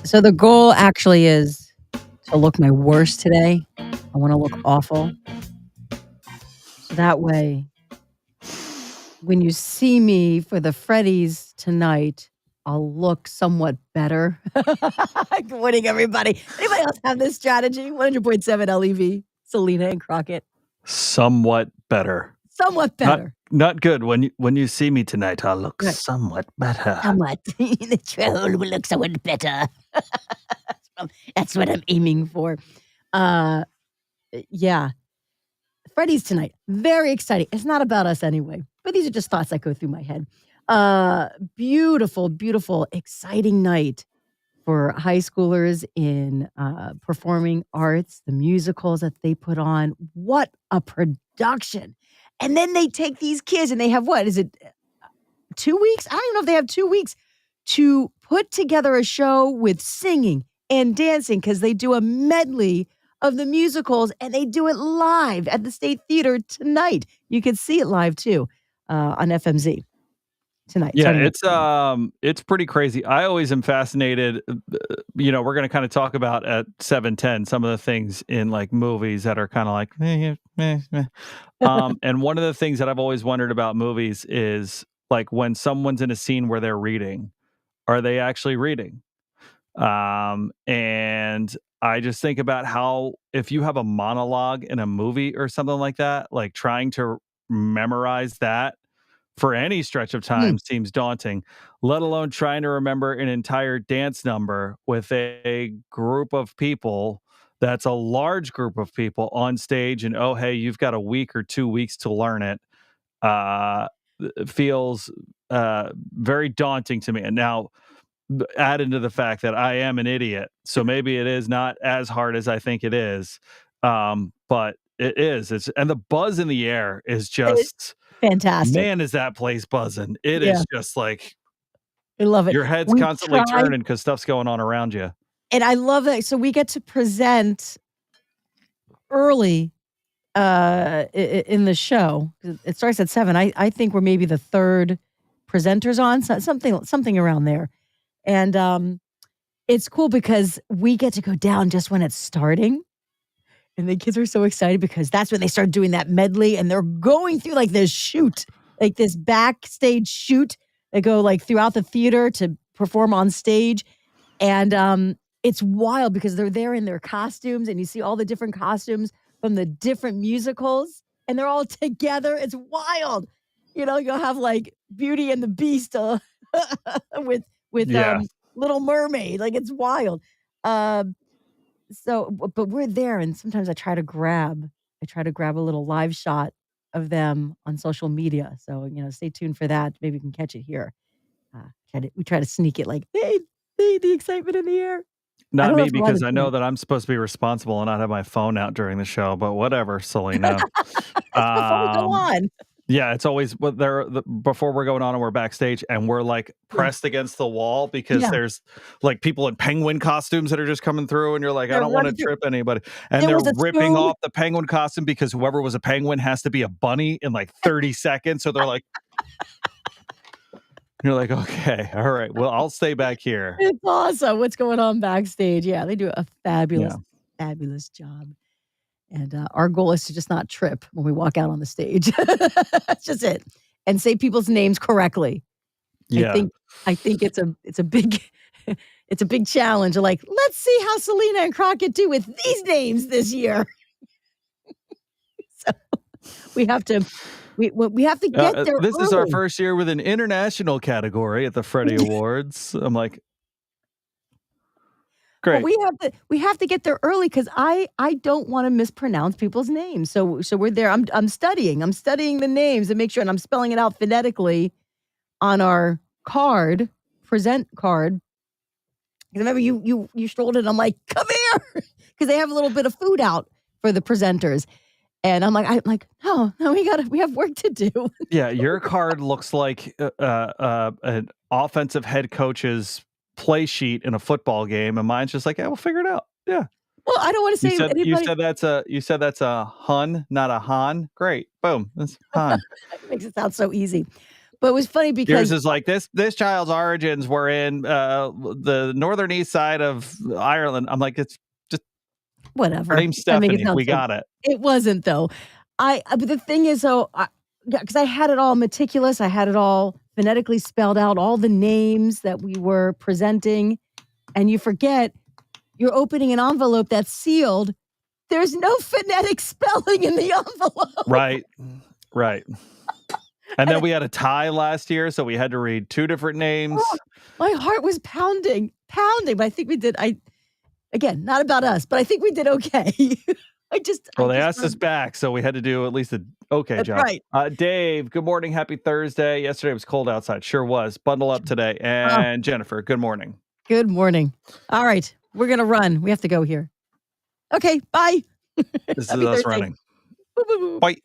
So the goal actually is to look my worst today. I wanna look awful. So that way, when you see me for the Freddy's tonight, I'll look somewhat better. Good morning, everybody. Anybody else have this strategy? 100.7 LEV, Selena and Crockett. Somewhat better. Somewhat better. Not good. When you see me tonight, I'll look Good. somewhat better. Somewhat. The troll will look somewhat better. That's what I'm aiming for. Yeah. Freddy's tonight. Very exciting. It's not about us anyway, but these are just thoughts that go through my head. Beautiful, beautiful, exciting night for high schoolers in performing arts, the musicals that they put on. What a production. And then they take these kids and they have what? Is it 2 weeks? I don't even know if they have 2 weeks to put together a show with singing and dancing because they do a medley of the musicals and they do it live at the State Theater tonight. You can see it live too on FMZ tonight. Yeah, it's pretty crazy. I always am fascinated. We're going to kind of talk about at 7:10 some of the things in like movies that are kind of like and one of the things that I've always wondered about movies is like when someone's in a scene where they're reading, are they actually reading? And I just think about how if you have a monologue in a movie or something like that, like trying to memorize that for any stretch of time seems daunting, let alone trying to remember an entire dance number with a group of people that's a large group of people on stage and, oh, hey, you've got a week or 2 weeks to learn it. It feels very daunting to me. And now add into the fact that I am an idiot. So maybe it is not as hard as I think it is. But it is. And the buzz in the air is just fantastic. Man, is that place buzzing. It is just like I love it. Your head's constantly turning because stuff's going on around you. And I love that. So we get to present early in the show. It starts at 7. I think we're maybe the third presenters on, something around there. And it's cool because we get to go down just when it's starting. And the kids are so excited because that's when they start doing that medley and they're going through like this shoot, like this backstage shoot. They go like throughout the theater to perform on stage. And it's wild because they're there in their costumes and you see all the different costumes from the different musicals and they're all together. It's wild. You'll have like Beauty and the Beast with Little Mermaid. Like it's wild. But we're there, and sometimes I try to grab a little live shot of them on social media. So stay tuned for that. Maybe we can catch it here. We try to sneak it, like, hey, the excitement in the air. Not me because I know that I'm supposed to be responsible and not have my phone out during the show. But whatever, Selena. Before we go on. Yeah, it's always before we're going on and we're backstage and we're like pressed against the wall because there's like people in penguin costumes that are just coming through and you're like, I don't want to trip anybody. And they're ripping off the penguin costume because whoever was a penguin has to be a bunny in like 30 seconds. So they're like, you're like, okay, all right, well, I'll stay back here. It's awesome. What's going on backstage? Yeah, they do a fabulous job. And our goal is to just not trip when we walk out on the stage. That's just it. And say people's names correctly. Yeah. I think it's a big challenge. Like, let's see how Selena and Crockett do with these names this year. So we have to get there. This is our first year with an international category at the Freddy Awards. I'm like, great. Well, we have to get there early because I don't want to mispronounce people's names. So we're there. I'm studying the names and make sure, and I'm spelling it out phonetically on our present card. Because remember you strolled in. I'm like, come here, because they have a little bit of food out for the presenters. And I'm like, no, we have work to do. Yeah, your card looks like an offensive head coach's play sheet in a football game, and mine's just like, yeah, we'll figure it out. Yeah. Well, I don't want to say anybody. You said that's a Hun, not a Han. Great. Boom. That's Han. It makes it sound so easy. But it was funny Yours because is like this child's origins were in the northern east side of Ireland. I'm like, it's just her whatever. name's I make it Stephanie. sound We so got it. it wasn't though. But the thing is though, because I had it all meticulous, I had it all phonetically spelled out, all the names that we were presenting, and you forget you're opening an envelope that's sealed. There's no phonetic spelling in the envelope. Right. And then we had a tie last year, so we had to read 2 different names. Oh, my heart was pounding. But I think we did. Again, not about us, but I think we did okay. They asked us back, so we had to do at least a okay That's job. right. Dave, good morning. Happy Thursday. Yesterday was cold outside. Sure was. Bundle up today. And Jennifer, good morning. Good morning. All right. We're going to run. We have to go here. Okay. Bye. This is us running. Bye.